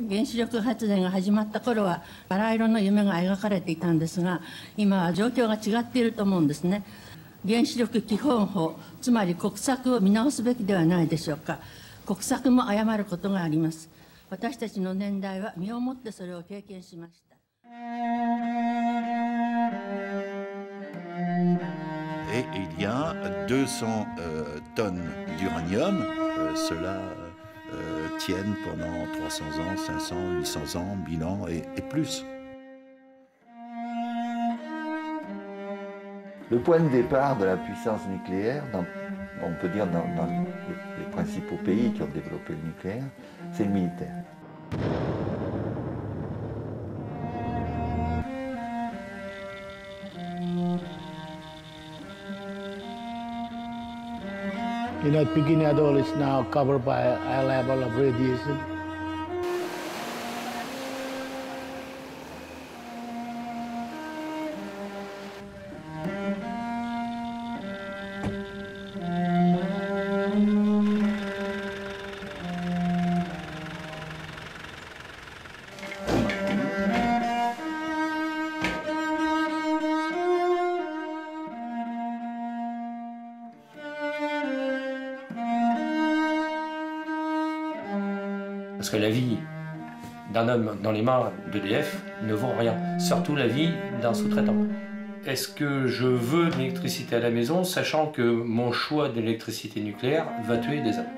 原子力発電が始まった頃はバラ色の夢が描かれていたんですが、今は状況が違っていると思うんですね。原子力基本法、つまり国策を見直すべきではないでしょうか。国策も誤ることがあります。私たちの年代は身をもってそれを経験しました。Et il y a 200 tonnes d'uranium. Cela tiennent pendant 300 ans, 500, 800 ans, 1000 ans et plus. Le point de départ de la puissance nucléaire, on peut dire dans les principaux pays qui ont développé le nucléaire, c'est le militaire. Peking Atoll is now covered by a high level of radiation. Parce que la vie d'un homme dans les mains d'EDF ne vaut rien, surtout la vie d'un sous-traitant. Est-ce que je veux de l'électricité à la maison, sachant que mon choix d'électricité nucléaire va tuer des hommes?